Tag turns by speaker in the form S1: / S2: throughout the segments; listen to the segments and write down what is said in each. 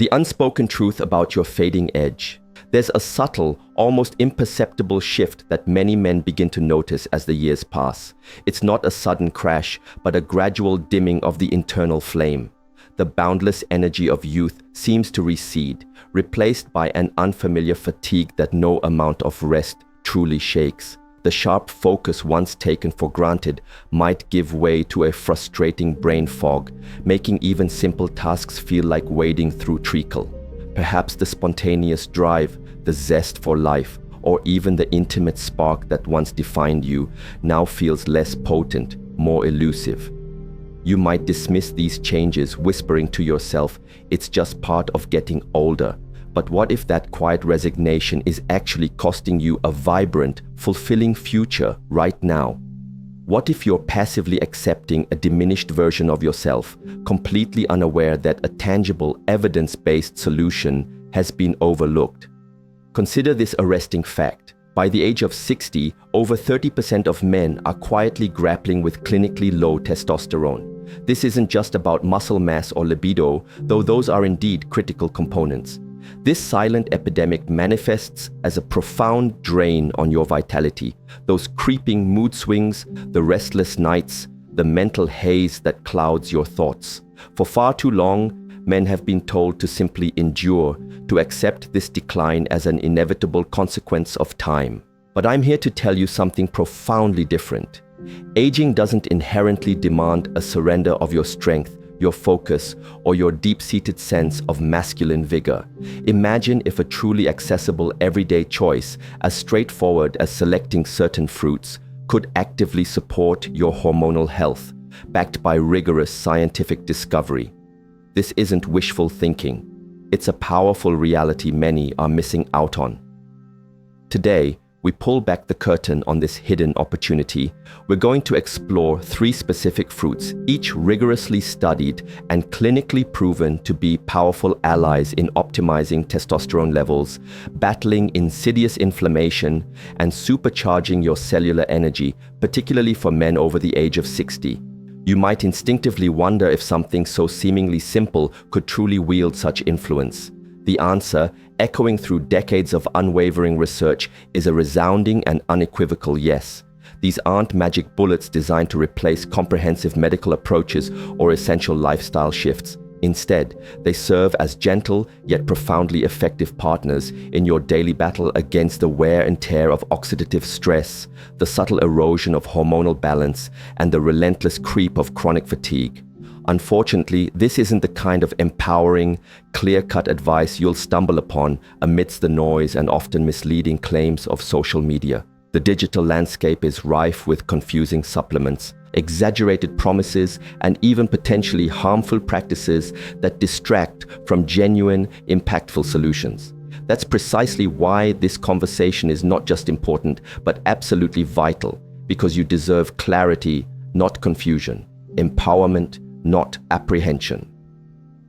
S1: The unspoken truth about your fading edge. There's a subtle, almost imperceptible shift that many men begin to notice as the years pass. It's not a sudden crash, but a gradual dimming of the internal flame. The boundless energy of youth seems to recede, replaced by an unfamiliar fatigue that no amount of rest truly shakes. The sharp focus once taken for granted might give way to a frustrating brain fog, making even simple tasks feel like wading through treacle. Perhaps the spontaneous drive, the zest for life, or even the intimate spark that once defined you now feels less potent, more elusive. You might dismiss these changes, whispering to yourself, it's just part of getting older. But what if that quiet resignation is actually costing you a vibrant, fulfilling future right now? What if you're passively accepting a diminished version of yourself, completely unaware that a tangible, evidence-based solution has been overlooked? Consider this arresting fact. By the age of 60, over 30% of men are quietly grappling with clinically low testosterone. This isn't just about muscle mass or libido, though those are indeed critical components. This silent epidemic manifests as a profound drain on your vitality, those creeping mood swings, the restless nights, the mental haze that clouds your thoughts. For far too long, men have been told to simply endure, to accept this decline as an inevitable consequence of time. But I'm here to tell you something profoundly different. Aging doesn't inherently demand a surrender of your strength, your focus, or your deep-seated sense of masculine vigor. Imagine if a truly accessible everyday choice, as straightforward as selecting certain fruits, could actively support your hormonal health, backed by rigorous scientific discovery. This isn't wishful thinking. It's a powerful reality many are missing out on. Today, we pull back the curtain on this hidden opportunity. We're going to explore 3 specific fruits, each rigorously studied and clinically proven to be powerful allies in optimizing testosterone levels, battling insidious inflammation, and supercharging your cellular energy, particularly for men over the age of 60. You might instinctively wonder if something so seemingly simple could truly wield such influence. The answer, echoing through decades of unwavering research, is a resounding and unequivocal yes. These aren't magic bullets designed to replace comprehensive medical approaches or essential lifestyle shifts. Instead, they serve as gentle yet profoundly effective partners in your daily battle against the wear and tear of oxidative stress, the subtle erosion of hormonal balance, and the relentless creep of chronic fatigue. Unfortunately, this isn't the kind of empowering, clear-cut advice you'll stumble upon amidst the noise and often misleading claims of social media. The digital landscape is rife with confusing supplements, exaggerated promises, and even potentially harmful practices that distract from genuine, impactful solutions. That's precisely why this conversation is not just important, but absolutely vital, because you deserve clarity, not confusion, empowerment, not apprehension.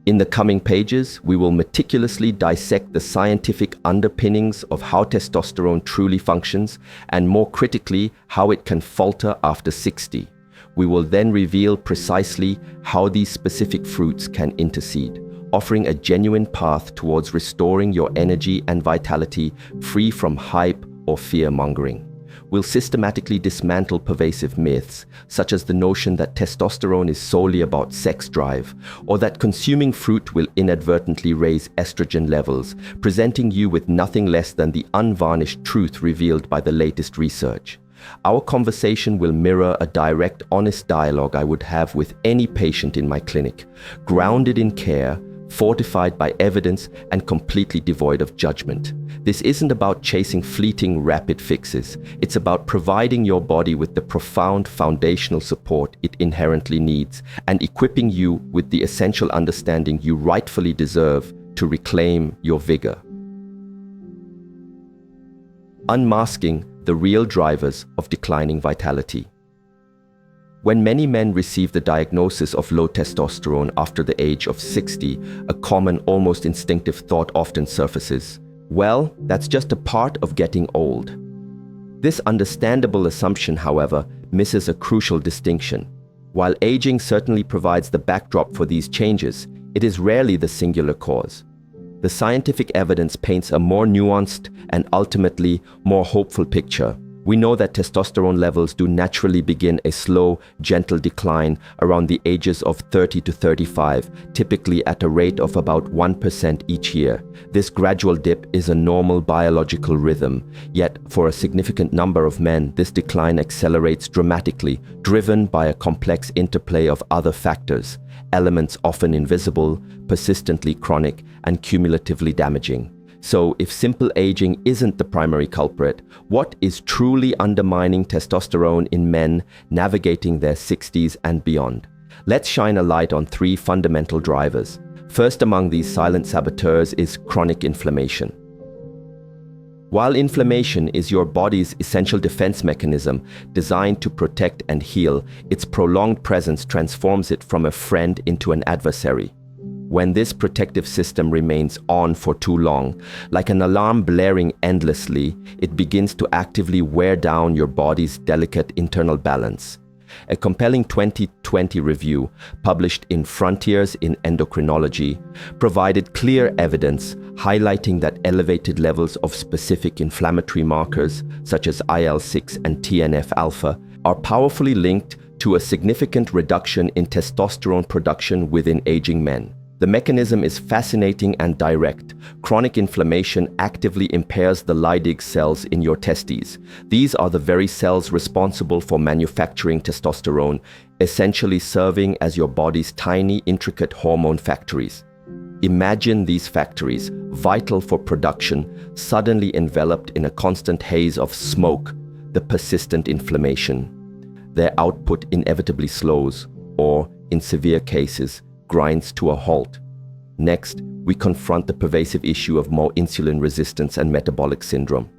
S1: In the coming pages, we will meticulously dissect the scientific underpinnings of how testosterone truly functions, and more critically, how it can falter after 60. We will then reveal precisely how these specific fruits can intercede, offering a genuine path towards restoring your energy and vitality, free from hype or fear-mongering. We'll systematically dismantle pervasive myths, such as the notion that testosterone is solely about sex drive, or that consuming fruit will inadvertently raise estrogen levels, presenting you with nothing less than the unvarnished truth revealed by the latest research. Our conversation will mirror a direct, honest dialogue I would have with any patient in my clinic, grounded in care, fortified by evidence, and completely devoid of judgment. This isn't about chasing fleeting, rapid fixes. It's about providing your body with the profound foundational support it inherently needs and equipping you with the essential understanding you rightfully deserve to reclaim your vigor. Unmasking the real drivers of declining vitality. When many men receive the diagnosis of low testosterone after the age of 60, a common, almost instinctive thought often surfaces. Well, that's just a part of getting old. This understandable assumption, however, misses a crucial distinction. While aging certainly provides the backdrop for these changes, it is rarely the singular cause. The scientific evidence paints a more nuanced and ultimately more hopeful picture. We know that testosterone levels do naturally begin a slow, gentle decline around the ages of 30 to 35, typically at a rate of about 1% each year. This gradual dip is a normal biological rhythm, yet for a significant number of men, this decline accelerates dramatically, driven by a complex interplay of other factors, elements often invisible, persistently chronic, and cumulatively damaging. So, if simple aging isn't the primary culprit, what is truly undermining testosterone in men navigating their 60s and beyond? Let's shine a light on three fundamental drivers. First among these silent saboteurs is chronic inflammation. While inflammation is your body's essential defense mechanism designed to protect and heal, its prolonged presence transforms it from a friend into an adversary. When this protective system remains on for too long, like an alarm blaring endlessly, it begins to actively wear down your body's delicate internal balance. A compelling 2020 review, published in Frontiers in Endocrinology, provided clear evidence highlighting that elevated levels of specific inflammatory markers, such as IL-6 and TNF-alpha, are powerfully linked to a significant reduction in testosterone production within aging men. The mechanism is fascinating and direct. Chronic inflammation actively impairs the Leydig cells in your testes. These are the very cells responsible for manufacturing testosterone, essentially serving as your body's tiny, intricate hormone factories. Imagine these factories, vital for production, suddenly enveloped in a constant haze of smoke, the persistent inflammation. Their output inevitably slows, or, in severe cases, grinds to a halt. Next, we confront the pervasive issue of more insulin resistance and metabolic syndrome.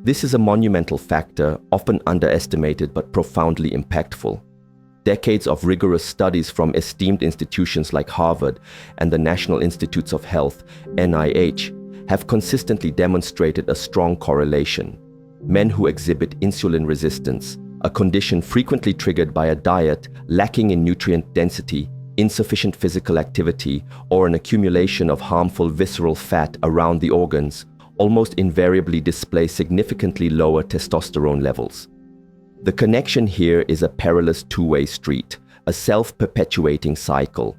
S1: This is a monumental factor, often underestimated but profoundly impactful. Decades of rigorous studies from esteemed institutions like Harvard and the National Institutes of Health, NIH, have consistently demonstrated a strong correlation. Men who exhibit insulin resistance, a condition frequently triggered by a diet lacking in nutrient density, insufficient physical activity, or an accumulation of harmful visceral fat around the organs, almost invariably display significantly lower testosterone levels. The connection here is a perilous two-way street, a self-perpetuating cycle.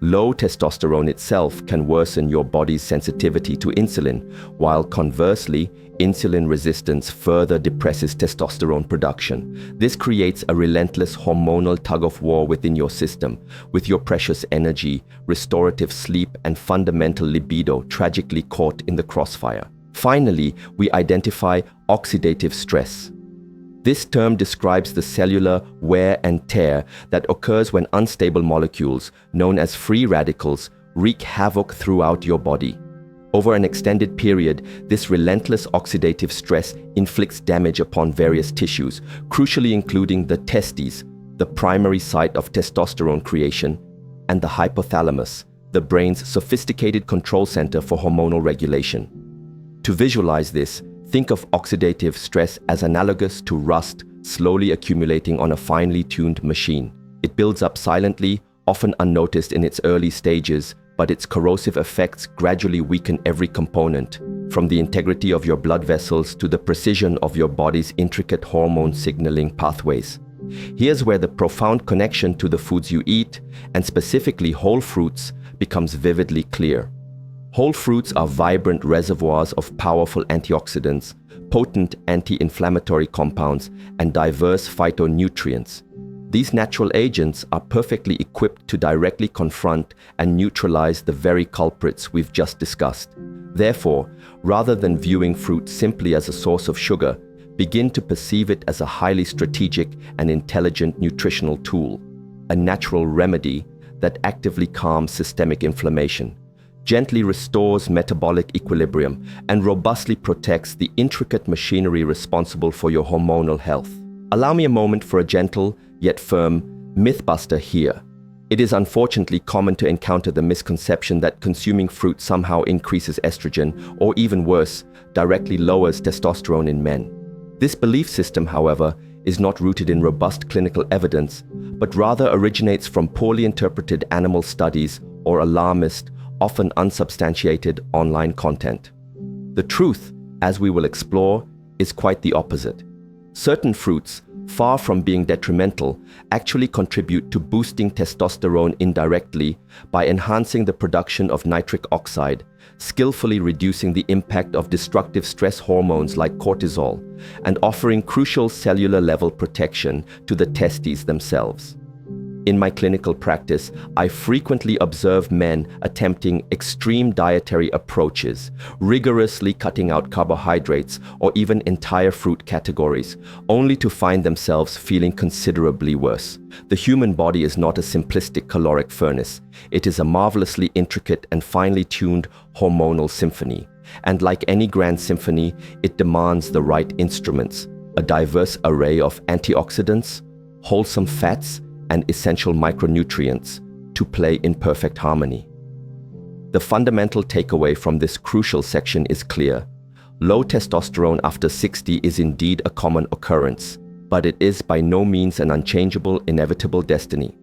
S1: Low testosterone itself can worsen your body's sensitivity to insulin, while conversely, insulin resistance further depresses testosterone production. This creates a relentless hormonal tug-of-war within your system, with your precious energy, restorative sleep, and fundamental libido tragically caught in the crossfire. Finally, we identify oxidative stress. This term describes the cellular wear and tear that occurs when unstable molecules, known as free radicals, wreak havoc throughout your body. Over an extended period, this relentless oxidative stress inflicts damage upon various tissues, crucially including the testes, the primary site of testosterone creation, and the hypothalamus, the brain's sophisticated control center for hormonal regulation. To visualize this, think of oxidative stress as analogous to rust slowly accumulating on a finely tuned machine. It builds up silently, often unnoticed in its early stages, but its corrosive effects gradually weaken every component, from the integrity of your blood vessels to the precision of your body's intricate hormone signaling pathways. Here's where the profound connection to the foods you eat, and specifically whole fruits, becomes vividly clear. Whole fruits are vibrant reservoirs of powerful antioxidants, potent anti-inflammatory compounds, and diverse phytonutrients. These natural agents are perfectly equipped to directly confront and neutralize the very culprits we've just discussed. Therefore, rather than viewing fruit simply as a source of sugar, begin to perceive it as a highly strategic and intelligent nutritional tool, a natural remedy that actively calms systemic inflammation, gently restores metabolic equilibrium, and robustly protects the intricate machinery responsible for your hormonal health. Allow me a moment for a gentle, yet firm, mythbuster here. It is unfortunately common to encounter the misconception that consuming fruit somehow increases estrogen, or even worse, directly lowers testosterone in men. This belief system, however, is not rooted in robust clinical evidence, but rather originates from poorly interpreted animal studies or alarmist, often unsubstantiated online content. The truth, as we will explore, is quite the opposite. Certain fruits, far from being detrimental, actually contribute to boosting testosterone indirectly by enhancing the production of nitric oxide, skillfully reducing the impact of destructive stress hormones like cortisol, and offering crucial cellular level protection to the testes themselves. In my clinical practice, I frequently observe men attempting extreme dietary approaches, rigorously cutting out carbohydrates or even entire fruit categories, only to find themselves feeling considerably worse. The human body is not a simplistic caloric furnace. It is a marvelously intricate and finely tuned hormonal symphony. And like any grand symphony, it demands the right instruments, a diverse array of antioxidants, wholesome fats, and essential micronutrients to play in perfect harmony. The fundamental takeaway from this crucial section is clear. Low testosterone after 60 is indeed a common occurrence, but it is by no means an unchangeable, inevitable destiny.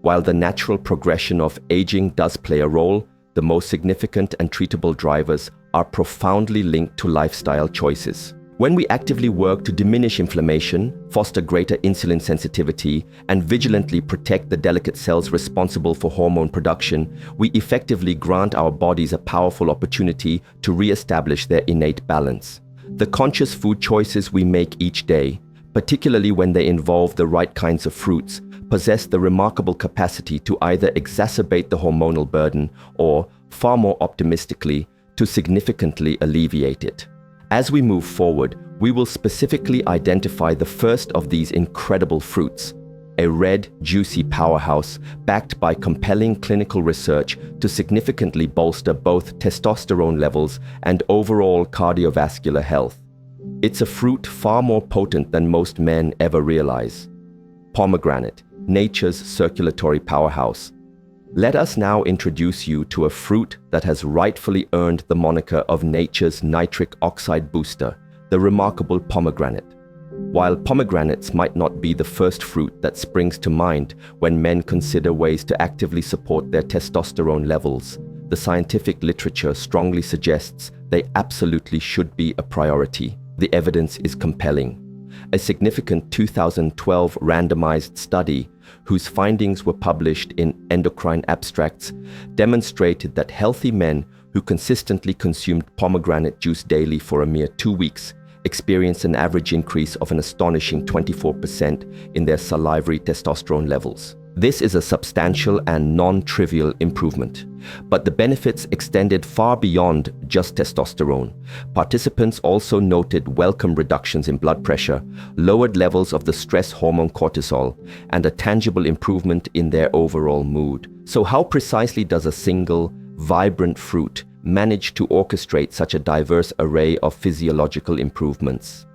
S1: While the natural progression of aging does play a role, the most significant and treatable drivers are profoundly linked to lifestyle choices. When we actively work to diminish inflammation, foster greater insulin sensitivity, and vigilantly protect the delicate cells responsible for hormone production, we effectively grant our bodies a powerful opportunity to re-establish their innate balance. The conscious food choices we make each day, particularly when they involve the right kinds of fruits, possess the remarkable capacity to either exacerbate the hormonal burden or, far more optimistically, to significantly alleviate it. As we move forward, we will specifically identify the first of these incredible fruits, a red, juicy powerhouse backed by compelling clinical research to significantly bolster both testosterone levels and overall cardiovascular health. It's a fruit far more potent than most men ever realize. Pomegranate, nature's circulatory powerhouse. Let us now introduce you to a fruit that has rightfully earned the moniker of nature's nitric oxide booster, the remarkable pomegranate. While pomegranates might not be the first fruit that springs to mind when men consider ways to actively support their testosterone levels, the scientific literature strongly suggests they absolutely should be a priority. The evidence is compelling. A significant 2012 randomized study, whose findings were published in endocrine abstracts, demonstrated that healthy men who consistently consumed pomegranate juice daily for a mere 2 weeks experienced an average increase of an astonishing 24% in their salivary testosterone levels. This is a substantial and non-trivial improvement, but the benefits extended far beyond just testosterone. Participants also noted welcome reductions in blood pressure, lowered levels of the stress hormone cortisol, and a tangible improvement in their overall mood. So how precisely does a single, vibrant fruit manage to orchestrate such a diverse array of physiological improvements?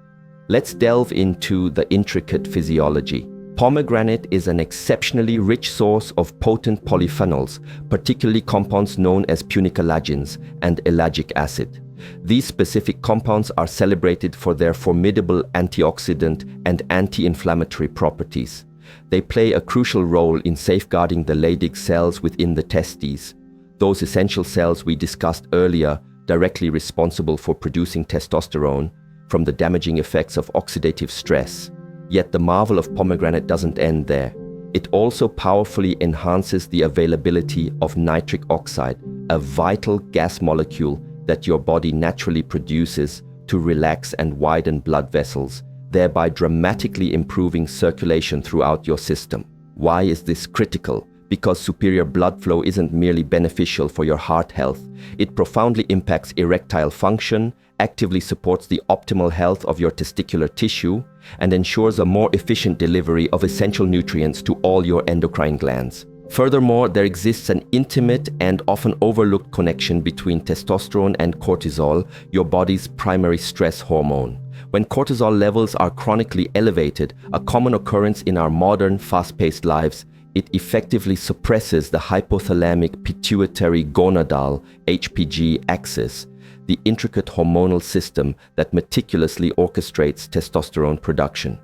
S1: Let's delve into the intricate physiology. Pomegranate is an exceptionally rich source of potent polyphenols, particularly compounds known as punicalagins and ellagic acid. These specific compounds are celebrated for their formidable antioxidant and anti-inflammatory properties. They play a crucial role in safeguarding the Leydig cells within the testes, those essential cells we discussed earlier, directly responsible for producing testosterone, from the damaging effects of oxidative stress. Yet the marvel of pomegranate doesn't end there. It also powerfully enhances the availability of nitric oxide, a vital gas molecule that your body naturally produces to relax and widen blood vessels, thereby dramatically improving circulation throughout your system. Why is this critical? Because superior blood flow isn't merely beneficial for your heart health, it profoundly impacts erectile function, actively supports the optimal health of your testicular tissue, and ensures a more efficient delivery of essential nutrients to all your endocrine glands. Furthermore, there exists an intimate and often overlooked connection between testosterone and cortisol, your body's primary stress hormone. When cortisol levels are chronically elevated, a common occurrence in our modern, fast-paced lives, it effectively suppresses the hypothalamic pituitary gonadal (HPG) axis, the intricate hormonal system that meticulously orchestrates testosterone production.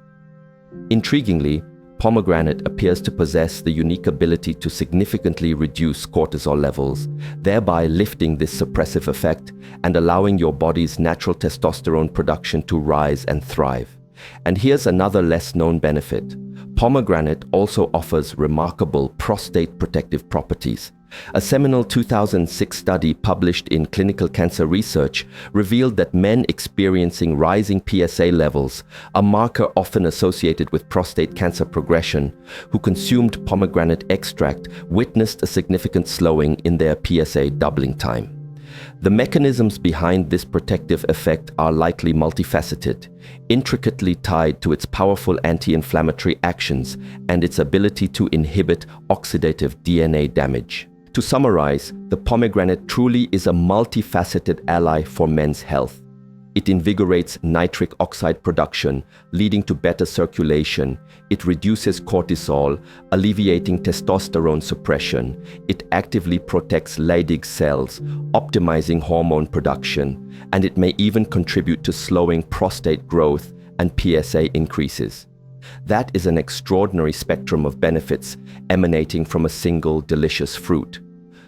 S1: Intriguingly, Pomegranate appears to possess the unique ability to significantly reduce cortisol levels, thereby lifting this suppressive effect and allowing your body's natural testosterone production to rise and thrive. And here's another less-known benefit. Pomegranate also offers remarkable prostate protective properties. A seminal 2006 study published in Clinical Cancer Research revealed that men experiencing rising PSA levels, a marker often associated with prostate cancer progression, who consumed pomegranate extract witnessed a significant slowing in their PSA doubling time. The mechanisms behind this protective effect are likely multifaceted, intricately tied to its powerful anti-inflammatory actions and its ability to inhibit oxidative DNA damage. To summarize, the pomegranate truly is a multifaceted ally for men's health. It invigorates nitric oxide production, leading to better circulation. It reduces cortisol, alleviating testosterone suppression. It actively protects Leydig cells, optimizing hormone production, and it may even contribute to slowing prostate growth and PSA increases. That is an extraordinary spectrum of benefits emanating from a single delicious fruit.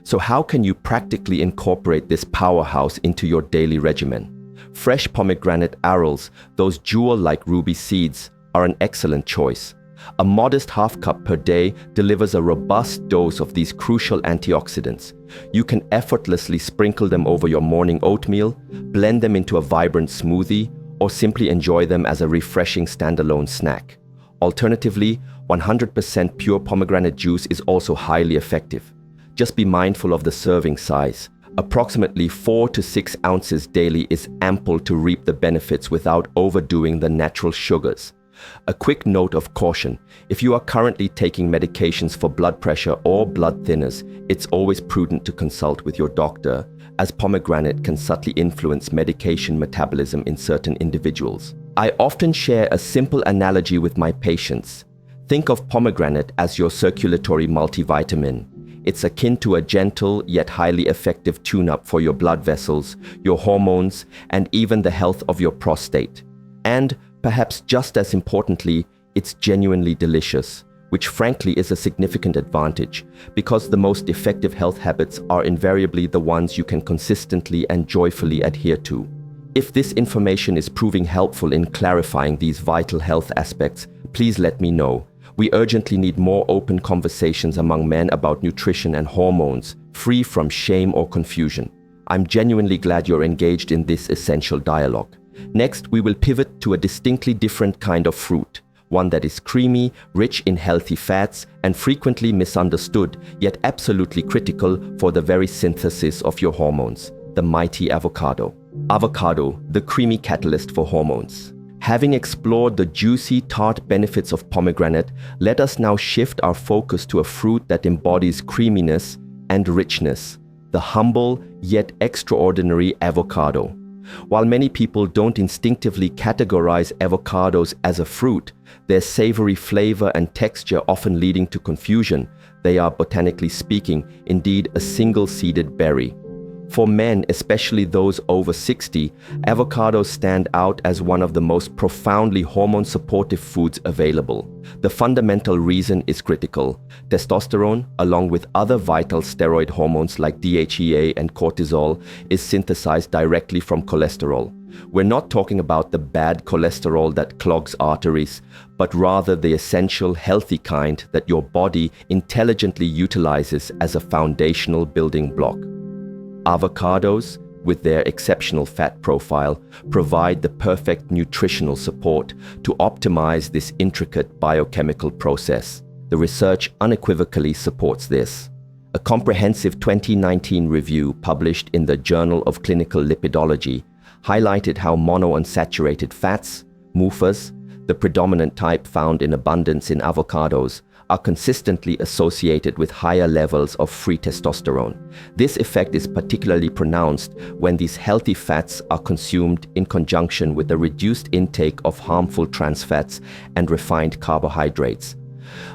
S1: So how can you practically incorporate this powerhouse into your daily regimen? Fresh pomegranate arils, those jewel-like ruby seeds, are an excellent choice. A modest half cup per day delivers a robust dose of these crucial antioxidants. You can effortlessly sprinkle them over your morning oatmeal, blend them into a vibrant smoothie, or simply enjoy them as a refreshing standalone snack. Alternatively, 100% pure pomegranate juice is also highly effective. Just be mindful of the serving size. Approximately 4 to 6 ounces daily is ample to reap the benefits without overdoing the natural sugars. A quick note of caution: if you are currently taking medications for blood pressure or blood thinners, it's always prudent to consult with your doctor, as pomegranate can subtly influence medication metabolism in certain individuals. I often share a simple analogy with my patients. Think of pomegranate as your circulatory multivitamin. It's akin to a gentle yet highly effective tune-up for your blood vessels, your hormones, and even the health of your prostate. And, perhaps just as importantly, it's genuinely delicious, which frankly is a significant advantage, because the most effective health habits are invariably the ones you can consistently and joyfully adhere to. If this information is proving helpful in clarifying these vital health aspects, please let me know. We urgently need more open conversations among men about nutrition and hormones, free from shame or confusion. I'm genuinely glad you're engaged in this essential dialogue. Next, we will pivot to a distinctly different kind of fruit, one that is creamy, rich in healthy fats, and frequently misunderstood, yet absolutely critical for the very synthesis of your hormones: the mighty avocado. Avocado, the creamy catalyst for hormones. Having explored the juicy, tart benefits of pomegranate, let us now shift our focus to a fruit that embodies creaminess and richness: the humble yet extraordinary avocado. While many people don't instinctively categorize avocados as a fruit, their savory flavor and texture often leading to confusion, they are, botanically speaking, indeed a single-seeded berry. For men, especially those over 60, avocados stand out as one of the most profoundly hormone-supportive foods available. The fundamental reason is critical. Testosterone, along with other vital steroid hormones like DHEA and cortisol, is synthesized directly from cholesterol. We're not talking about the bad cholesterol that clogs arteries, but rather the essential, healthy kind that your body intelligently utilizes as a foundational building block. Avocados, with their exceptional fat profile, provide the perfect nutritional support to optimize this intricate biochemical process. The research unequivocally supports this. A comprehensive 2019 review published in the Journal of Clinical Lipidology highlighted how monounsaturated fats, MUFAs, the predominant type found in abundance in avocados, are consistently associated with higher levels of free testosterone. This effect is particularly pronounced when these healthy fats are consumed in conjunction with a reduced intake of harmful trans fats and refined carbohydrates.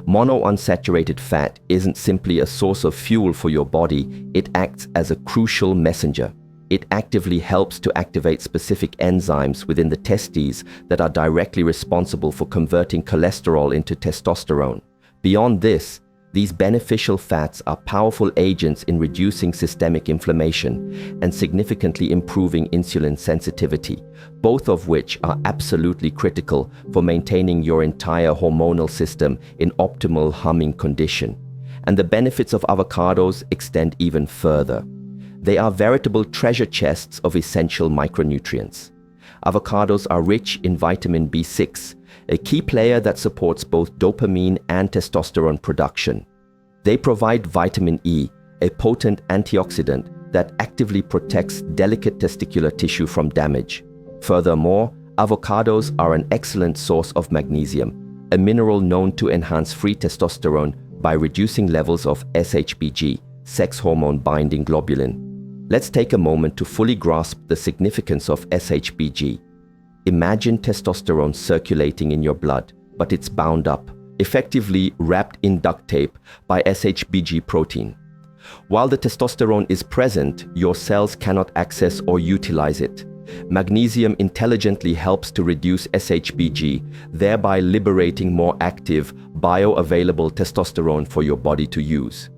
S1: Monounsaturated fat isn't simply a source of fuel for your body, it acts as a crucial messenger. It actively helps to activate specific enzymes within the testes that are directly responsible for converting cholesterol into testosterone. Beyond this, these beneficial fats are powerful agents in reducing systemic inflammation and significantly improving insulin sensitivity, both of which are absolutely critical for maintaining your entire hormonal system in optimal humming condition. And the benefits of avocados extend even further. They are veritable treasure chests of essential micronutrients. Avocados are rich in vitamin B6, a key player that supports both dopamine and testosterone production. They provide vitamin E, a potent antioxidant that actively protects delicate testicular tissue from damage. Furthermore, avocados are an excellent source of magnesium, a mineral known to enhance free testosterone by reducing levels of SHBG, sex hormone binding globulin. Let's take a moment to fully grasp the significance of SHBG. Imagine testosterone circulating in your blood, but it's bound up, effectively wrapped in duct tape by SHBG protein. While the testosterone is present, your cells cannot access or utilize it. Magnesium intelligently helps to reduce SHBG, thereby liberating more active, bioavailable testosterone for your body to use.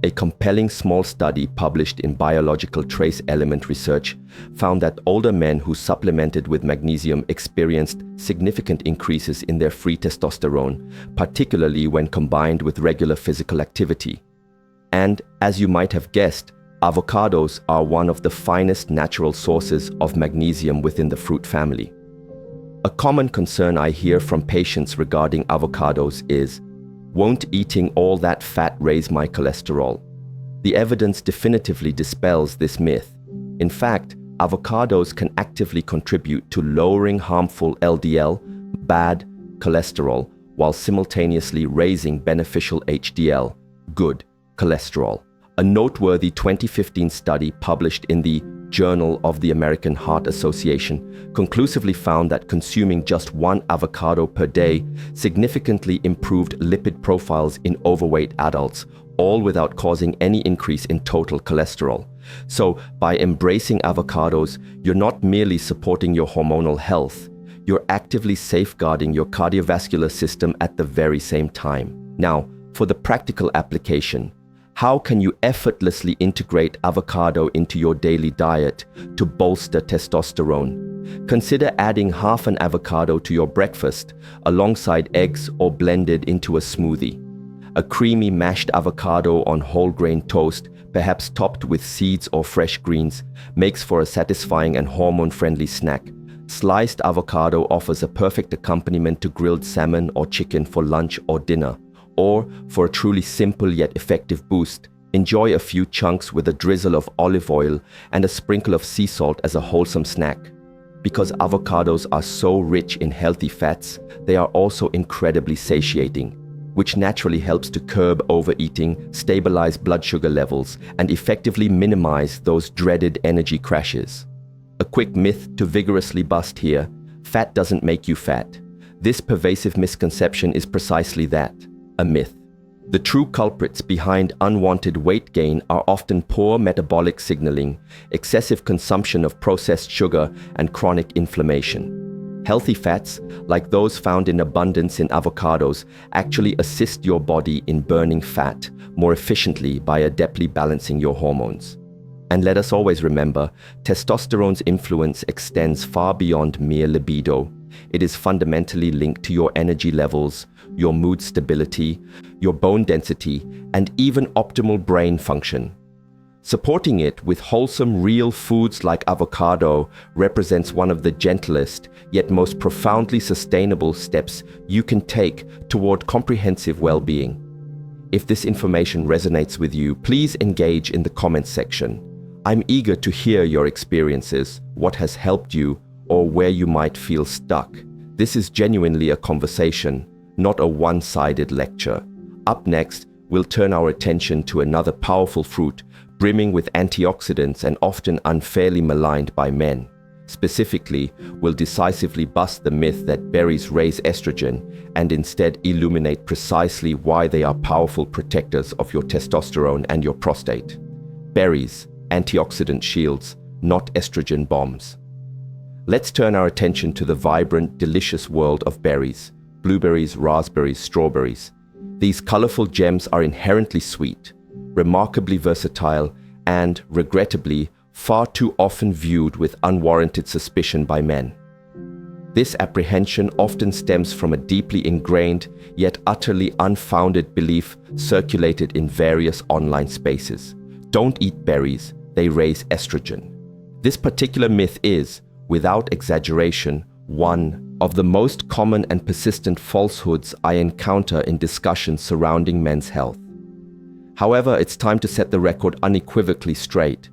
S1: A compelling small study published in Biological Trace Element Research found that older men who supplemented with magnesium experienced significant increases in their free testosterone, particularly when combined with regular physical activity. And, as you might have guessed, avocados are one of the finest natural sources of magnesium within the fruit family. A common concern I hear from patients regarding avocados is, won't eating all that fat raise my cholesterol? The evidence definitively dispels this myth. In fact, avocados can actively contribute to lowering harmful LDL, bad cholesterol, while simultaneously raising beneficial HDL, good cholesterol. A noteworthy 2015 study published in the Journal of the American Heart Association conclusively found that consuming just one avocado per day significantly improved lipid profiles in overweight adults, all without causing any increase in total cholesterol. So, by embracing avocados, you're not merely supporting your hormonal health, you're actively safeguarding your cardiovascular system at the very same time. Now, for the practical application, how can you effortlessly integrate avocado into your daily diet to bolster testosterone? Consider adding half an avocado to your breakfast alongside eggs or blended into a smoothie. A creamy mashed avocado on whole grain toast, perhaps topped with seeds or fresh greens, makes for a satisfying and hormone-friendly snack. Sliced avocado offers a perfect accompaniment to grilled salmon or chicken for lunch or dinner. Or, for a truly simple yet effective boost, enjoy a few chunks with a drizzle of olive oil and a sprinkle of sea salt as a wholesome snack. Because avocados are so rich in healthy fats, they are also incredibly satiating, which naturally helps to curb overeating, stabilize blood sugar levels, and effectively minimize those dreaded energy crashes. A quick myth to vigorously bust here: fat doesn't make you fat. This pervasive misconception is precisely that. A myth. The true culprits behind unwanted weight gain are often poor metabolic signaling, excessive consumption of processed sugar, and chronic inflammation. Healthy fats, like those found in abundance in avocados, actually assist your body in burning fat more efficiently by adeptly balancing your hormones. And let us always remember, testosterone's influence extends far beyond mere libido. It is fundamentally linked to your energy levels, your mood stability, your bone density, and even optimal brain function. Supporting it with wholesome real foods like avocado represents one of the gentlest yet most profoundly sustainable steps you can take toward comprehensive well-being. If this information resonates with you, please engage in the comments section. I'm eager to hear your experiences, what has helped you, or where you might feel stuck. This is genuinely a conversation, not a one-sided lecture. Up next, we'll turn our attention to another powerful fruit, brimming with antioxidants and often unfairly maligned by men. Specifically, we'll decisively bust the myth that berries raise estrogen and instead illuminate precisely why they are powerful protectors of your testosterone and your prostate. Berries, antioxidant shields, not estrogen bombs. Let's turn our attention to the vibrant, delicious world of berries: blueberries, raspberries, strawberries. These colorful gems are inherently sweet, remarkably versatile, and, regrettably, far too often viewed with unwarranted suspicion by men. This apprehension often stems from a deeply ingrained, yet utterly unfounded belief circulated in various online spaces. Don't eat berries, they raise estrogen. This particular myth is, without exaggeration, one of the most common and persistent falsehoods I encounter in discussions surrounding men's health. However, it's time to set the record unequivocally straight,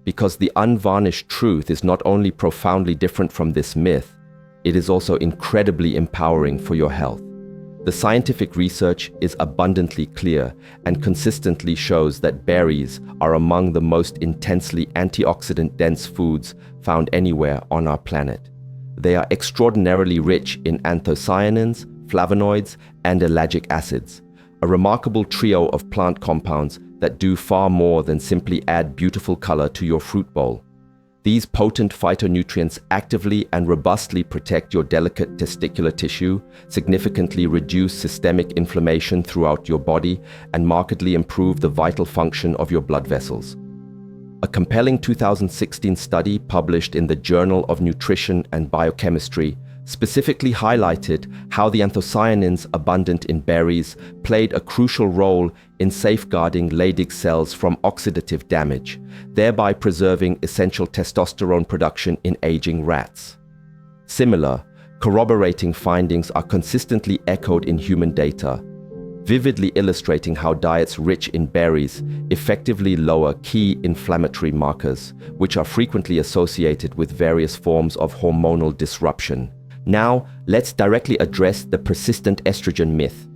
S1: because the unvarnished truth is not only profoundly different from this myth, it is also incredibly empowering for your health. The scientific research is abundantly clear and consistently shows that berries are among the most intensely antioxidant-dense foods found anywhere on our planet. They are extraordinarily rich in anthocyanins, flavonoids, and ellagic acids, a remarkable trio of plant compounds that do far more than simply add beautiful color to your fruit bowl. These potent phytonutrients actively and robustly protect your delicate testicular tissue, significantly reduce systemic inflammation throughout your body, and markedly improve the vital function of your blood vessels. A compelling 2016 study published in the Journal of Nutrition and Biochemistry specifically highlighted how the anthocyanins abundant in berries played a crucial role in safeguarding Leydig cells from oxidative damage, thereby preserving essential testosterone production in aging rats. Similar, corroborating findings are consistently echoed in human data, vividly illustrating how diets rich in berries effectively lower key inflammatory markers, which are frequently associated with various forms of hormonal disruption. Now, let's directly address the persistent estrogen myth.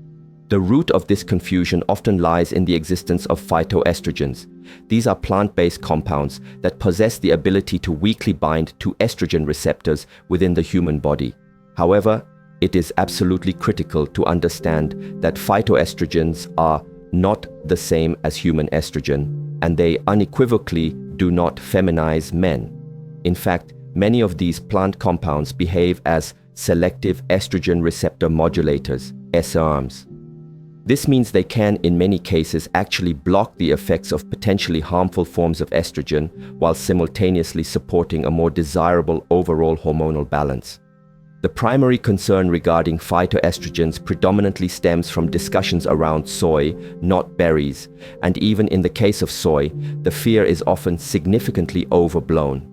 S1: The root of this confusion often lies in the existence of phytoestrogens. These are plant-based compounds that possess the ability to weakly bind to estrogen receptors within the human body. However, it is absolutely critical to understand that phytoestrogens are not the same as human estrogen, and they unequivocally do not feminize men. In fact, many of these plant compounds behave as selective estrogen receptor modulators, SERMs. This means they can, in many cases, actually block the effects of potentially harmful forms of estrogen while simultaneously supporting a more desirable overall hormonal balance. The primary concern regarding phytoestrogens predominantly stems from discussions around soy, not berries, and even in the case of soy, the fear is often significantly overblown.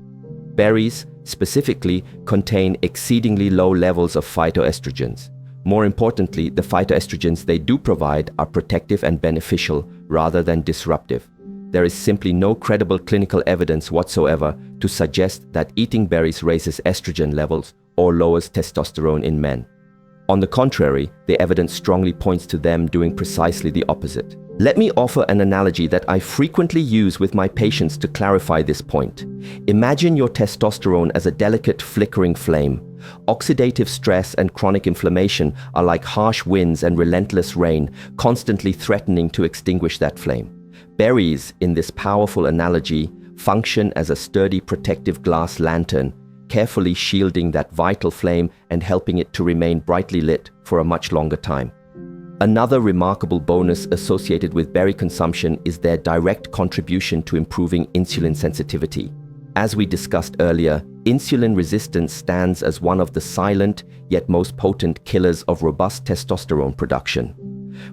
S1: Berries, specifically, contain exceedingly low levels of phytoestrogens. More importantly, the phytoestrogens they do provide are protective and beneficial rather than disruptive. There is simply no credible clinical evidence whatsoever to suggest that eating berries raises estrogen levels or lowers testosterone in men. On the contrary, the evidence strongly points to them doing precisely the opposite. Let me offer an analogy that I frequently use with my patients to clarify this point. Imagine your testosterone as a delicate flickering flame. Oxidative stress and chronic inflammation are like harsh winds and relentless rain, constantly threatening to extinguish that flame. Berries, in this powerful analogy, function as a sturdy protective glass lantern, carefully shielding that vital flame and helping it to remain brightly lit for a much longer time. Another remarkable bonus associated with berry consumption is their direct contribution to improving insulin sensitivity. As we discussed earlier, insulin resistance stands as one of the silent yet most potent killers of robust testosterone production.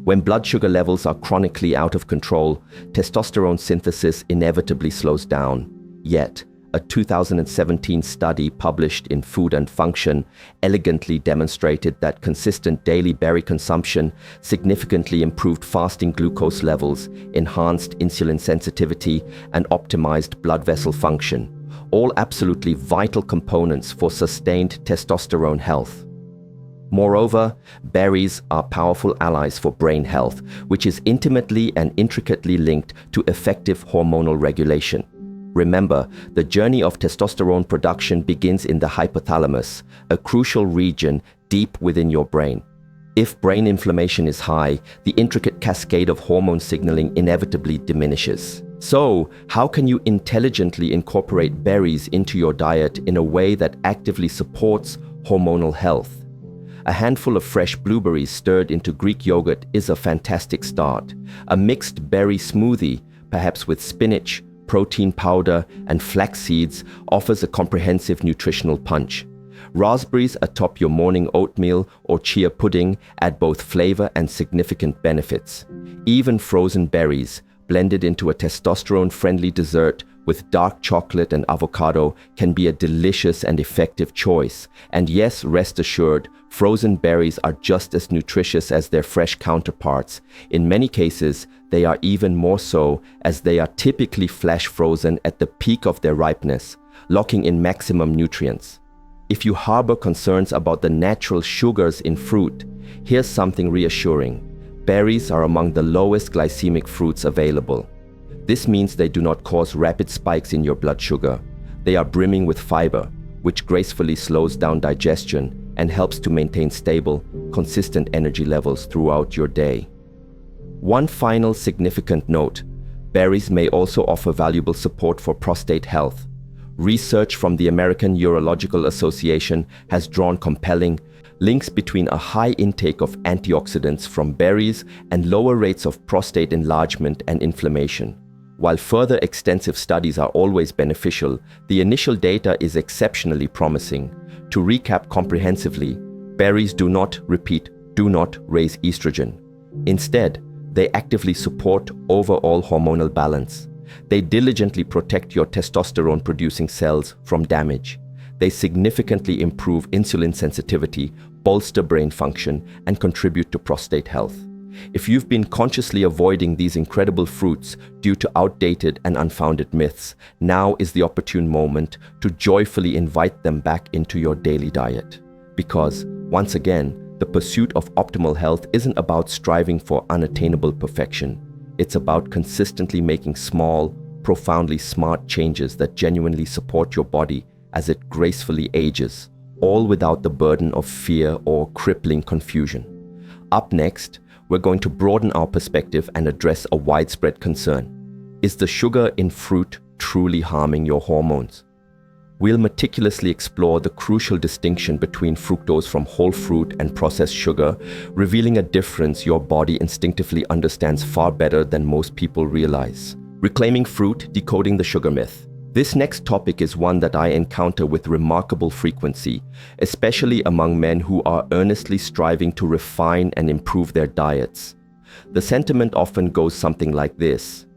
S1: When blood sugar levels are chronically out of control, testosterone synthesis inevitably slows down. Yet, a 2017 study published in Food and Function elegantly demonstrated that consistent daily berry consumption significantly improved fasting glucose levels, enhanced insulin sensitivity, and optimized blood vessel function, all absolutely vital components for sustained testosterone health. Moreover, berries are powerful allies for brain health, which is intimately and intricately linked to effective hormonal regulation. Remember, the journey of testosterone production begins in the hypothalamus, a crucial region deep within your brain. If brain inflammation is high, the intricate cascade of hormone signaling inevitably diminishes. So, how can you intelligently incorporate berries into your diet in a way that actively supports hormonal health? A handful of fresh blueberries stirred into Greek yogurt is a fantastic start. A mixed berry smoothie, perhaps with spinach, protein powder, and flax seeds, offers a comprehensive nutritional punch. Raspberries atop your morning oatmeal or chia pudding add both flavor and significant benefits. Even frozen berries, blended into a testosterone-friendly dessert with dark chocolate and avocado, can be a delicious and effective choice. And yes, rest assured, frozen berries are just as nutritious as their fresh counterparts. In many cases, they are even more so, as they are typically flash frozen at the peak of their ripeness, locking in maximum nutrients. If you harbor concerns about the natural sugars in fruit, here's something reassuring. Berries are among the lowest glycemic fruits available. This means they do not cause rapid spikes in your blood sugar. They are brimming with fiber, which gracefully slows down digestion and helps to maintain stable, consistent energy levels throughout your day. One final significant note: berries may also offer valuable support for prostate health. Research from the American Urological Association has drawn compelling links between a high intake of antioxidants from berries and lower rates of prostate enlargement and inflammation. While further extensive studies are always beneficial, the initial data is exceptionally promising. To recap comprehensively, berries do not raise estrogen. Instead, they actively support overall hormonal balance. They diligently protect your testosterone-producing cells from damage. They significantly improve insulin sensitivity, bolster brain function, and contribute to prostate health. If you've been consciously avoiding these incredible fruits due to outdated and unfounded myths, now is the opportune moment to joyfully invite them back into your daily diet. Because, once again, the pursuit of optimal health isn't about striving for unattainable perfection. It's about consistently making small, profoundly smart changes that genuinely support your body as it gracefully ages, all without the burden of fear or crippling confusion. Up next, we're going to broaden our perspective and address a widespread concern. Is the sugar in fruit truly harming your hormones? We'll meticulously explore the crucial distinction between fructose from whole fruit and processed sugar, revealing a difference your body instinctively understands far better than most people realize. Reclaiming fruit, decoding the sugar myth. This next topic is one that I encounter with remarkable frequency, especially among men who are earnestly striving to refine and improve their diets. The sentiment often goes something like this: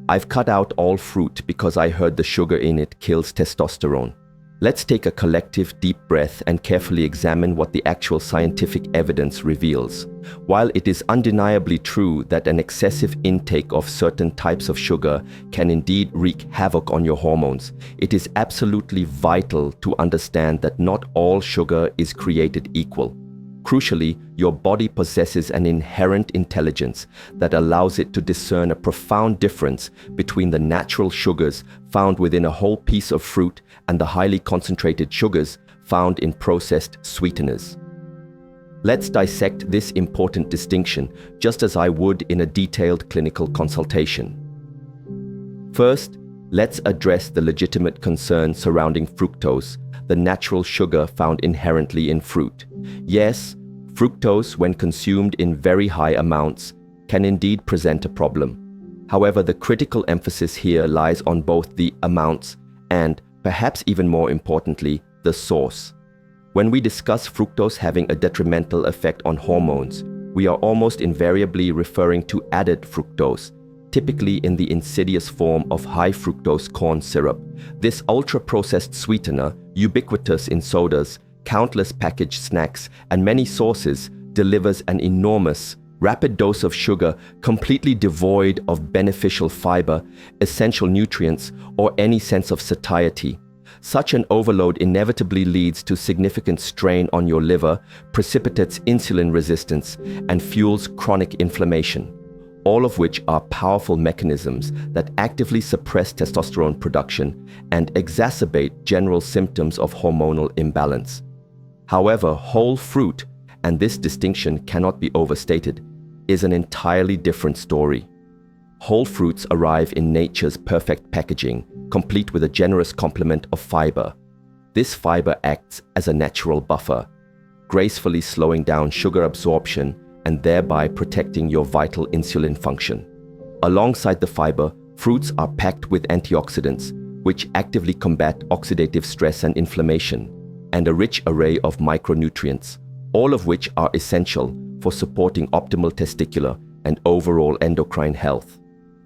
S1: I've cut out all fruit because I heard the sugar in it kills testosterone. Let's take a collective deep breath and carefully examine what the actual scientific evidence reveals. While it is undeniably true that an excessive intake of certain types of sugar can indeed wreak havoc on your hormones, it is absolutely vital to understand that not all sugar is created equal. Crucially, your body possesses an inherent intelligence that allows it to discern a profound difference between the natural sugars found within a whole piece of fruit and the highly concentrated sugars found in processed sweeteners. Let's dissect this important distinction, just as I would in a detailed clinical consultation. First, let's address the legitimate concern surrounding fructose, the natural sugar found inherently in fruit. Yes, fructose, when consumed in very high amounts, can indeed present a problem. However, the critical emphasis here lies on both the amounts and, perhaps even more importantly, the source. When we discuss fructose having a detrimental effect on hormones, we are almost invariably referring to added fructose, typically in the insidious form of high fructose corn syrup. This ultra-processed sweetener, ubiquitous in sodas, countless packaged snacks, and many sauces, delivers an enormous, rapid dose of sugar completely devoid of beneficial fiber, essential nutrients, or any sense of satiety. Such an overload inevitably leads to significant strain on your liver, precipitates insulin resistance, and fuels chronic inflammation, all of which are powerful mechanisms that actively suppress testosterone production and exacerbate general symptoms of hormonal imbalance. However, whole fruit, and this distinction cannot be overstated, is an entirely different story. Whole fruits arrive in nature's perfect packaging, complete with a generous complement of fiber. This fiber acts as a natural buffer, gracefully slowing down sugar absorption and thereby protecting your vital insulin function. Alongside the fiber, fruits are packed with antioxidants, which actively combat oxidative stress and inflammation, and a rich array of micronutrients, all of which are essential for supporting optimal testicular and overall endocrine health.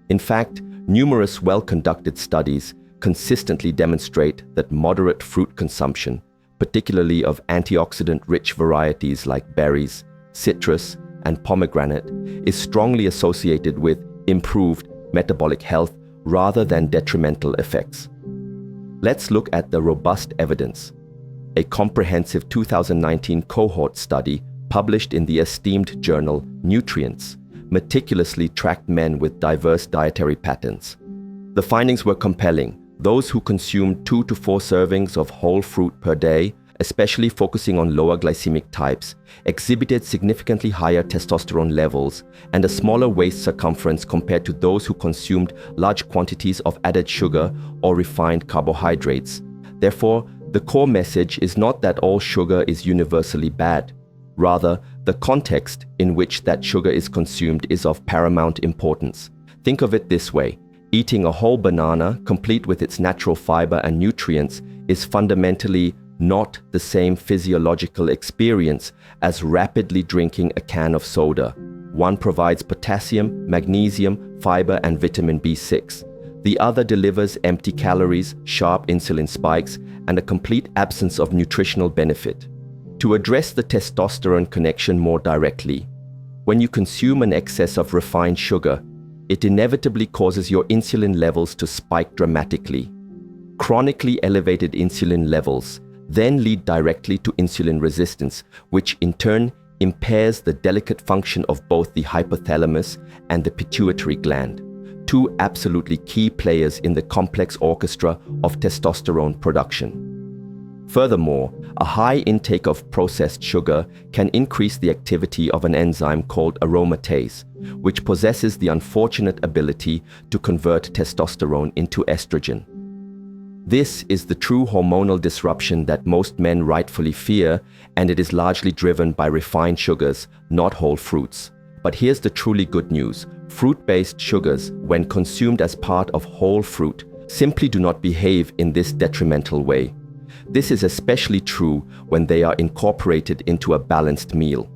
S1: In fact, numerous well-conducted studies consistently demonstrate that moderate fruit consumption, particularly of antioxidant-rich varieties like berries, citrus, and pomegranate, is strongly associated with improved metabolic health rather than detrimental effects. Let's look at the robust evidence. A comprehensive 2019 cohort study published in the esteemed journal Nutrients meticulously tracked men with diverse dietary patterns. The findings were compelling. Those who consumed 2 to 4 servings of whole fruit per day, especially focusing on lower glycemic types, exhibited significantly higher testosterone levels and a smaller waist circumference compared to those who consumed large quantities of added sugar or refined carbohydrates. Therefore, the core message is not that all sugar is universally bad. Rather, the context in which that sugar is consumed is of paramount importance. Think of it this way. Eating a whole banana, complete with its natural fiber and nutrients, is fundamentally not the same physiological experience as rapidly drinking a can of soda. One provides potassium, magnesium, fiber, and vitamin B6. The other delivers empty calories, sharp insulin spikes, and a complete absence of nutritional benefit. To address the testosterone connection more directly, when you consume an excess of refined sugar, it inevitably causes your insulin levels to spike dramatically. Chronically elevated insulin levels then lead directly to insulin resistance, which in turn impairs the delicate function of both the hypothalamus and the pituitary gland, two absolutely key players in the complex orchestra of testosterone production. Furthermore, a high intake of processed sugar can increase the activity of an enzyme called aromatase, which possesses the unfortunate ability to convert testosterone into estrogen. This is the true hormonal disruption that most men rightfully fear, and it is largely driven by refined sugars, not whole fruits. But here's the truly good news. Fruit-based sugars, when consumed as part of whole fruit, simply do not behave in this detrimental way. This is especially true when they are incorporated into a balanced meal.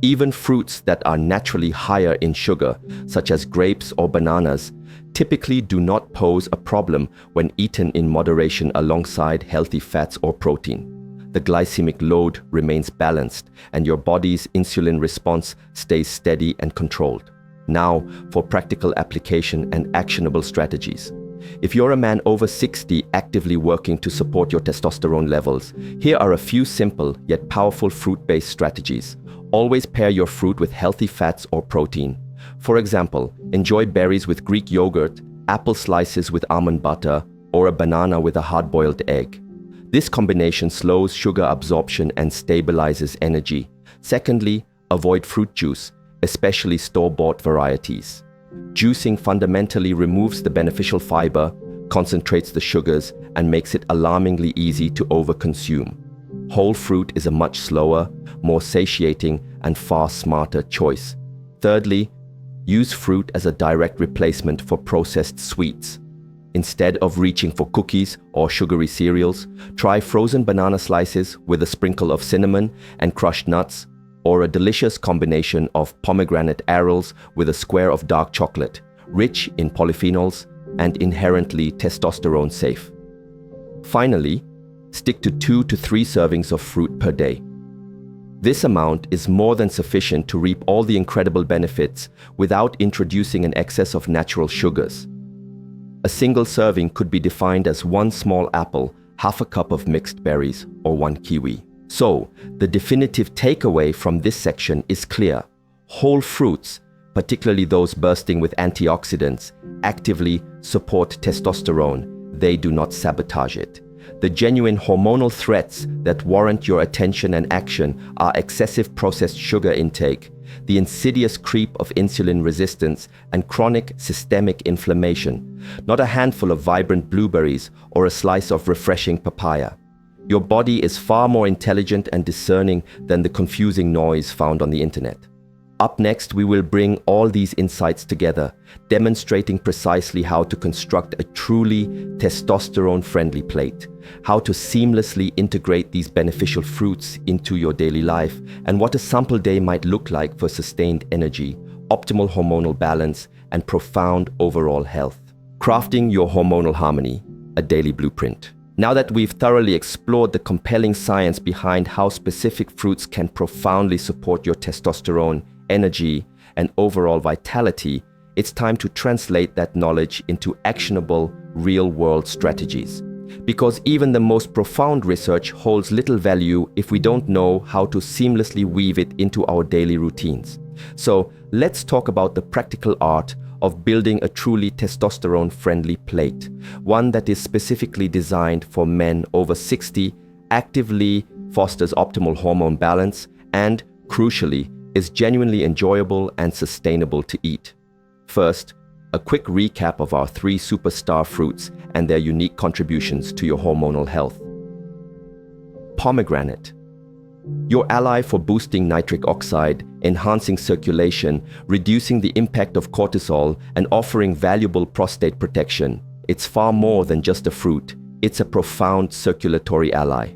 S1: Even fruits that are naturally higher in sugar, such as grapes or bananas, typically do not pose a problem when eaten in moderation alongside healthy fats or protein. The glycemic load remains balanced and your body's insulin response stays steady and controlled. Now, for practical application and actionable strategies. If you're a man over 60 actively working to support your testosterone levels, here are a few simple yet powerful fruit-based strategies. Always pair your fruit with healthy fats or protein. For example, enjoy berries with Greek yogurt, apple slices with almond butter, or a banana with a hard-boiled egg. This combination slows sugar absorption and stabilizes energy. Secondly, avoid fruit juice, especially store-bought varieties. Juicing fundamentally removes the beneficial fiber, concentrates the sugars, and makes it alarmingly easy to overconsume. Whole fruit is a much slower, more satiating, and far smarter choice. Thirdly, use fruit as a direct replacement for processed sweets. Instead of reaching for cookies or sugary cereals, try frozen banana slices with a sprinkle of cinnamon and crushed nuts, or a delicious combination of pomegranate arils with a square of dark chocolate, rich in polyphenols and inherently testosterone safe. Finally, stick to 2 to 3 servings of fruit per day. This amount is more than sufficient to reap all the incredible benefits without introducing an excess of natural sugars. A single serving could be defined as 1 small apple, half a cup of mixed berries, or 1 kiwi. So, the definitive takeaway from this section is clear. Whole fruits, particularly those bursting with antioxidants, actively support testosterone. They do not sabotage it. The genuine hormonal threats that warrant your attention and action are excessive processed sugar intake, the insidious creep of insulin resistance and chronic systemic inflammation, not a handful of vibrant blueberries or a slice of refreshing papaya. Your body is far more intelligent and discerning than the confusing noise found on the internet. Up next, we will bring all these insights together, demonstrating precisely how to construct a truly testosterone-friendly plate, how to seamlessly integrate these beneficial fruits into your daily life, and what a sample day might look like for sustained energy, optimal hormonal balance, and profound overall health. Crafting your hormonal harmony, a daily blueprint. Now that we've thoroughly explored the compelling science behind how specific fruits can profoundly support your testosterone, energy, and overall vitality, it's time to translate that knowledge into actionable, real-world strategies. Because even the most profound research holds little value if we don't know how to seamlessly weave it into our daily routines. So let's talk about the practical art of building a truly testosterone-friendly plate, one that is specifically designed for men over 60, actively fosters optimal hormone balance, and, crucially, is genuinely enjoyable and sustainable to eat. First, a quick recap of our 3 superstar fruits and their unique contributions to your hormonal health. Pomegranate. Your ally for boosting nitric oxide, enhancing circulation, reducing the impact of cortisol, and offering valuable prostate protection. It's far more than just a fruit. It's a profound circulatory ally.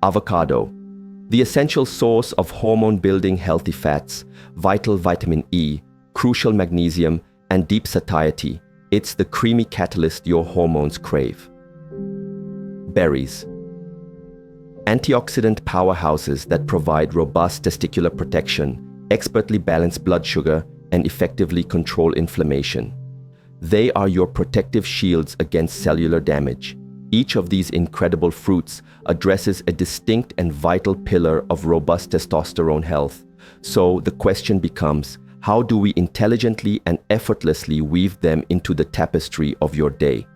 S1: Avocado. The essential source of hormone-building healthy fats, vital vitamin E, crucial magnesium, and deep satiety. It's the creamy catalyst your hormones crave. Berries. Antioxidant powerhouses that provide robust testicular protection, expertly balance blood sugar, and effectively control inflammation. They are your protective shields against cellular damage. Each of these incredible fruits addresses a distinct and vital pillar of robust testosterone health. So the question becomes, how do we intelligently and effortlessly weave them into the tapestry of your day?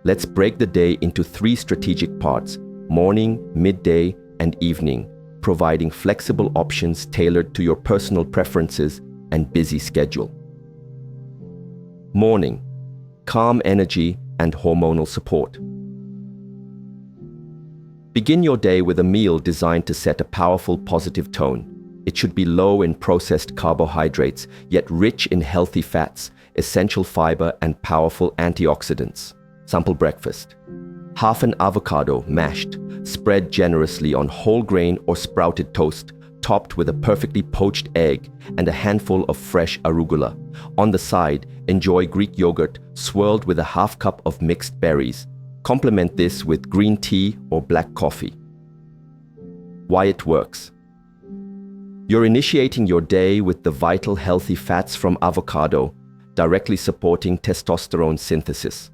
S1: Let's break the day into 3 strategic parts: morning, midday, and evening, providing flexible options tailored to your personal preferences and busy schedule. Morning. Calm energy and hormonal support. Begin your day with a meal designed to set a powerful positive tone. It should be low in processed carbohydrates, yet rich in healthy fats, essential fiber, and powerful antioxidants. Sample breakfast. Half an avocado, mashed, spread generously on whole grain or sprouted toast, topped with a perfectly poached egg and a handful of fresh arugula. On the side, enjoy Greek yogurt swirled with a half cup of mixed berries. Complement this with green tea or black coffee. Why it works. You're initiating your day with the vital healthy fats from avocado, directly supporting testosterone synthesis.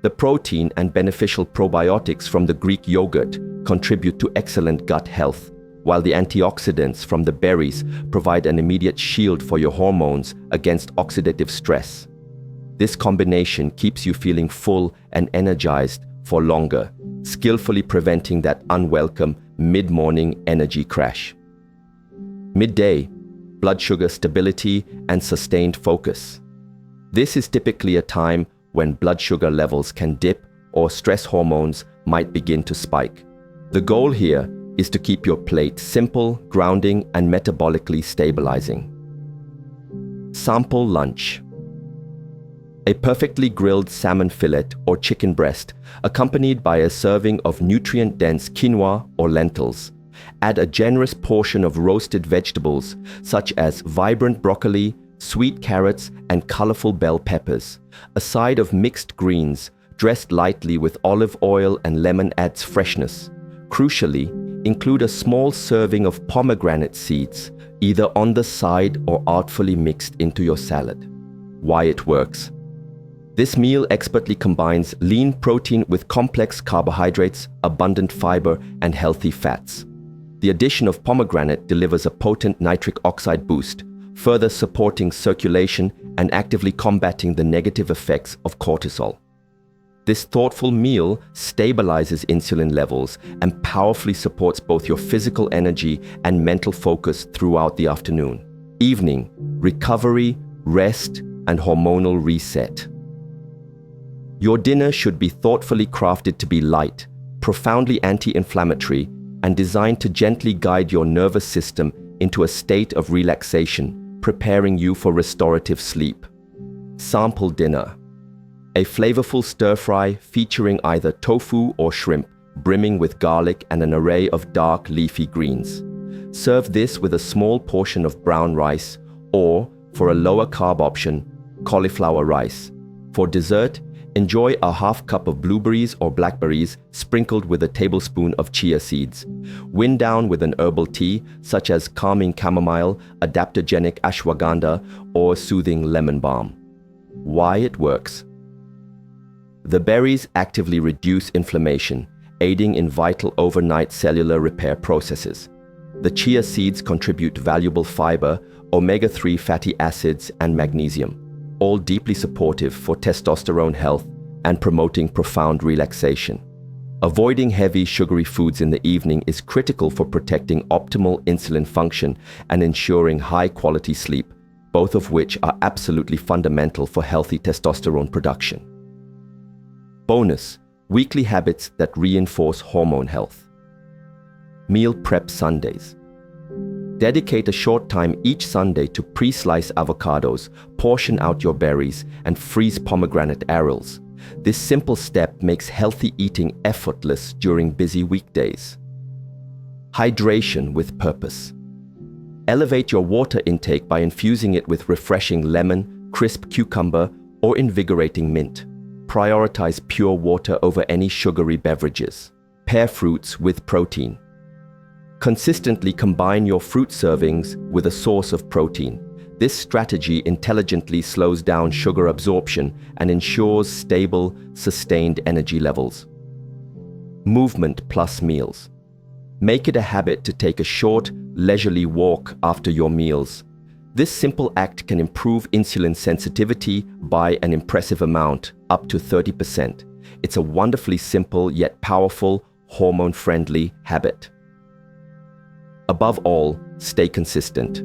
S1: The protein and beneficial probiotics from the Greek yogurt contribute to excellent gut health, while the antioxidants from the berries provide an immediate shield for your hormones against oxidative stress. This combination keeps you feeling full and energized for longer, skillfully preventing that unwelcome mid-morning energy crash. Midday, blood sugar stability and sustained focus. This is typically a time when blood sugar levels can dip or stress hormones might begin to spike. The goal here is to keep your plate simple, grounding, and metabolically stabilizing. Sample lunch. A perfectly grilled salmon fillet or chicken breast, accompanied by a serving of nutrient-dense quinoa or lentils. Add a generous portion of roasted vegetables, such as vibrant broccoli, sweet carrots, and colorful bell peppers. A side of mixed greens, dressed lightly with olive oil and lemon adds freshness. Crucially, include a small serving of pomegranate seeds, either on the side or artfully mixed into your salad. Why it works. This meal expertly combines lean protein with complex carbohydrates, abundant fiber, and healthy fats. The addition of pomegranate delivers a potent nitric oxide boost, further supporting circulation and actively combating the negative effects of cortisol. This thoughtful meal stabilizes insulin levels and powerfully supports both your physical energy and mental focus throughout the afternoon. Evening, recovery, rest, and hormonal reset. Your dinner should be thoughtfully crafted to be light, profoundly anti-inflammatory, and designed to gently guide your nervous system into a state of relaxation, preparing you for restorative sleep. Sample dinner. A flavorful stir-fry featuring either tofu or shrimp, brimming with garlic and an array of dark leafy greens. Serve this with a small portion of brown rice, or, for a lower carb option, cauliflower rice. For dessert, enjoy a half cup of blueberries or blackberries sprinkled with a tablespoon of chia seeds. Wind down with an herbal tea such as calming chamomile, adaptogenic ashwagandha, or soothing lemon balm. Why it works. The berries actively reduce inflammation, aiding in vital overnight cellular repair processes. The chia seeds contribute valuable fiber, omega-3 fatty acids, and magnesium, all deeply supportive for testosterone health and promoting profound relaxation. Avoiding heavy, sugary foods in the evening is critical for protecting optimal insulin function and ensuring high-quality sleep, both of which are absolutely fundamental for healthy testosterone production. Bonus: weekly habits that reinforce hormone health. Meal prep Sundays. Dedicate a short time each Sunday to pre-slice avocados, portion out your berries, and freeze pomegranate arils. This simple step makes healthy eating effortless during busy weekdays. Hydration with purpose. Elevate your water intake by infusing it with refreshing lemon, crisp cucumber, or invigorating mint. Prioritize pure water over any sugary beverages. Pair fruits with protein. Consistently combine your fruit servings with a source of protein. This strategy intelligently slows down sugar absorption and ensures stable, sustained energy levels. Movement plus meals. Make it a habit to take a short, leisurely walk after your meals. This simple act can improve insulin sensitivity by an impressive amount, up to 30%. It's a wonderfully simple yet powerful, hormone-friendly habit. Above all, stay consistent.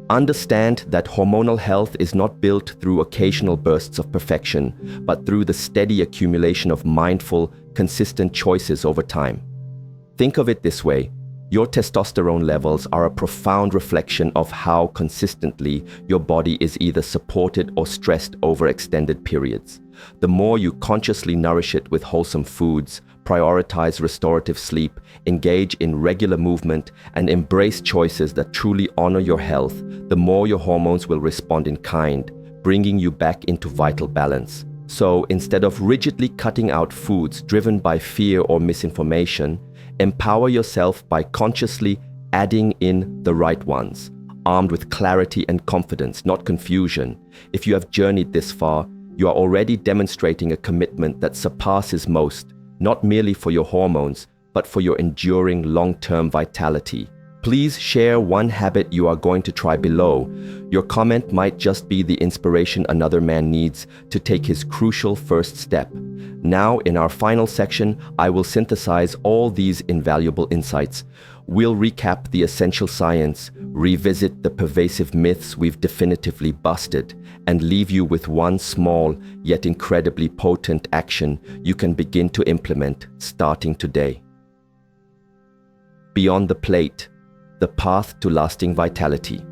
S1: Understand that hormonal health is not built through occasional bursts of perfection, but through the steady accumulation of mindful, consistent choices over time. Think of it this way: your testosterone levels are a profound reflection of how consistently your body is either supported or stressed over extended periods. The more you consciously nourish it with wholesome foods, prioritize restorative sleep, engage in regular movement, and embrace choices that truly honor your health, the more your hormones will respond in kind, bringing you back into vital balance. So, instead of rigidly cutting out foods driven by fear or misinformation, empower yourself by consciously adding in the right ones, armed with clarity and confidence, not confusion. If you have journeyed this far, you are already demonstrating a commitment that surpasses most, not merely for your hormones, but for your enduring long-term vitality. Please share one habit you are going to try below. Your comment might just be the inspiration another man needs to take his crucial first step. Now, in our final section, I will synthesize all these invaluable insights. We'll recap the essential science, revisit the pervasive myths we've definitively busted, and leave you with one small yet incredibly potent action you can begin to implement starting today. Beyond the plate, the path to lasting vitality.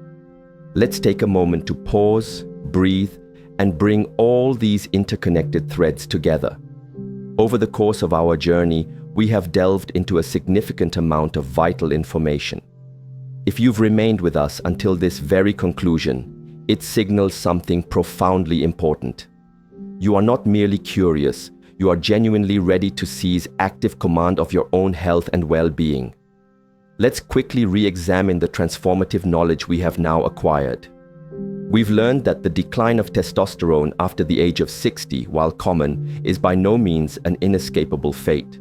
S1: Let's take a moment to pause, breathe, and bring all these interconnected threads together. Over the course of our journey, we have delved into a significant amount of vital information. If you've remained with us until this very conclusion, it signals something profoundly important. You are not merely curious, you are genuinely ready to seize active command of your own health and well-being. Let's quickly re-examine the transformative knowledge we have now acquired. We've learned that the decline of testosterone after the age of 60, while common, is by no means an inescapable fate.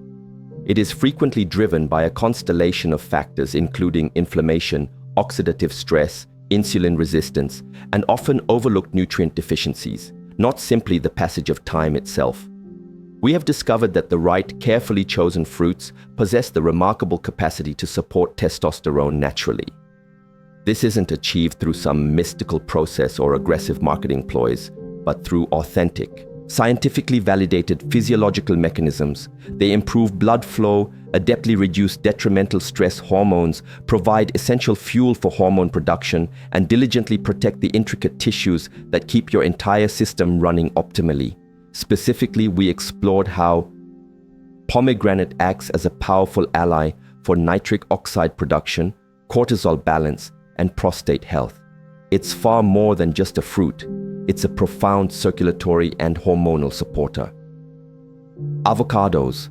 S1: It is frequently driven by a constellation of factors including inflammation, oxidative stress, insulin resistance, and often overlooked nutrient deficiencies, not simply the passage of time itself. We have discovered that the right, carefully chosen fruits possess the remarkable capacity to support testosterone naturally. This isn't achieved through some mystical process or aggressive marketing ploys, but through authentic, scientifically validated physiological mechanisms. They improve blood flow, adeptly reduce detrimental stress hormones, provide essential fuel for hormone production, and diligently protect the intricate tissues that keep your entire system running optimally. Specifically, we explored how pomegranate acts as a powerful ally for nitric oxide production, cortisol balance, and prostate health. It's far more than just a fruit. It's a profound circulatory and hormonal supporter. Avocados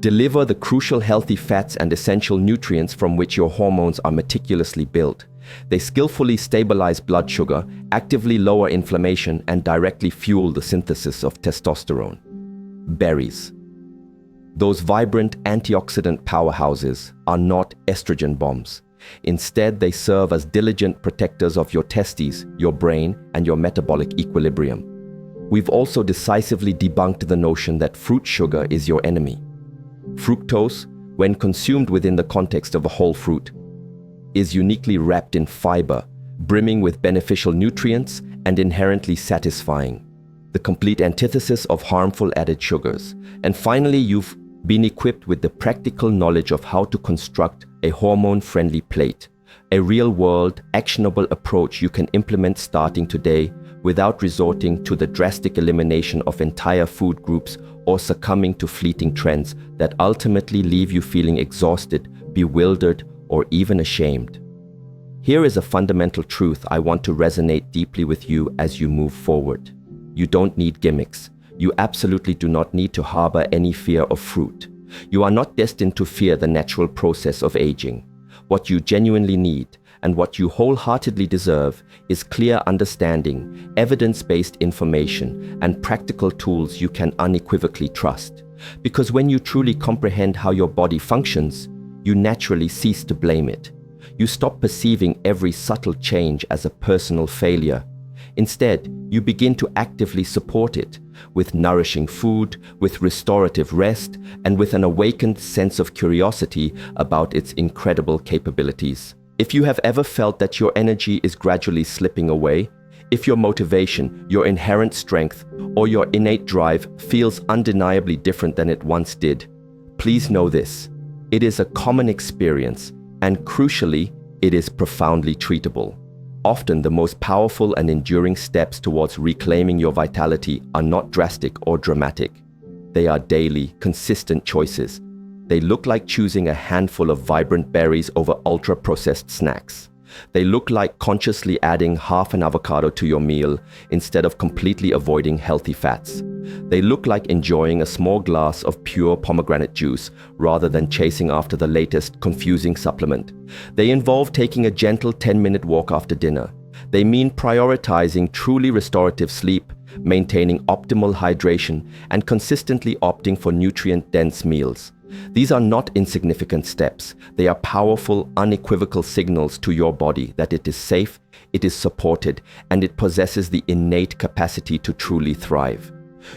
S1: deliver the crucial healthy fats and essential nutrients from which your hormones are meticulously built. They skillfully stabilize blood sugar, actively lower inflammation, and directly fuel the synthesis of testosterone. Berries. Those vibrant antioxidant powerhouses are not estrogen bombs. Instead, they serve as diligent protectors of your testes, your brain, and your metabolic equilibrium. We've also decisively debunked the notion that fruit sugar is your enemy. Fructose, when consumed within the context of a whole fruit, is uniquely wrapped in fiber, brimming with beneficial nutrients and inherently satisfying, the complete antithesis of harmful added sugars. And finally, you've been equipped with the practical knowledge of how to construct a hormone-friendly plate, a real-world, actionable approach you can implement starting today without resorting to the drastic elimination of entire food groups or succumbing to fleeting trends that ultimately leave you feeling exhausted, bewildered, or even ashamed. Here is a fundamental truth I want to resonate deeply with you as you move forward. You don't need gimmicks. You absolutely do not need to harbor any fear of fruit. You are not destined to fear the natural process of aging. What you genuinely need, and what you wholeheartedly deserve, is clear understanding, evidence-based information, and practical tools you can unequivocally trust. Because when you truly comprehend how your body functions, you naturally cease to blame it. You stop perceiving every subtle change as a personal failure. Instead, you begin to actively support it, with nourishing food, with restorative rest, and with an awakened sense of curiosity about its incredible capabilities. If you have ever felt that your energy is gradually slipping away, if your motivation, your inherent strength, or your innate drive feels undeniably different than it once did, please know this. It is a common experience, and crucially, it is profoundly treatable. Often the most powerful and enduring steps towards reclaiming your vitality are not drastic or dramatic. They are daily, consistent choices. They look like choosing a handful of vibrant berries over ultra-processed snacks. They look like consciously adding half an avocado to your meal instead of completely avoiding healthy fats. They look like enjoying a small glass of pure pomegranate juice rather than chasing after the latest confusing supplement. They involve taking a gentle 10-minute walk after dinner. They mean prioritizing truly restorative sleep, maintaining optimal hydration, and consistently opting for nutrient-dense meals. These are not insignificant steps. They are powerful, unequivocal signals to your body that it is safe, it is supported, and it possesses the innate capacity to truly thrive.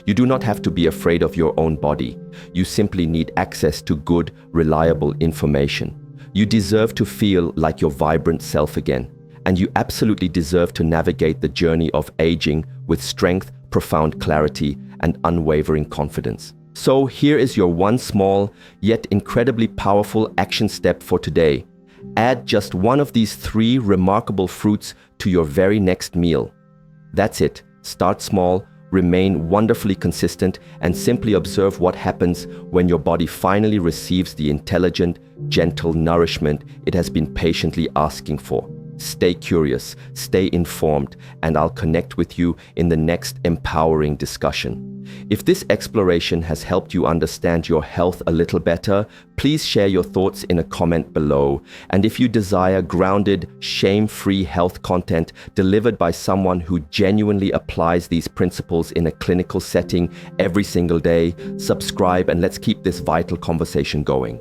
S1: You do not have to be afraid of your own body. You simply need access to good, reliable information. You deserve to feel like your vibrant self again, and you absolutely deserve to navigate the journey of aging with strength, profound clarity, and unwavering confidence. So here is your one small, yet incredibly powerful action step for today. Add just one of these 3 remarkable fruits to your very next meal. That's it. Start small, remain wonderfully consistent, and simply observe what happens when your body finally receives the intelligent, gentle nourishment it has been patiently asking for. Stay curious, stay informed, and I'll connect with you in the next empowering discussion. If this exploration has helped you understand your health a little better, please share your thoughts in a comment below. And if you desire grounded, shame-free health content delivered by someone who genuinely applies these principles in a clinical setting every single day, subscribe and let's keep this vital conversation going.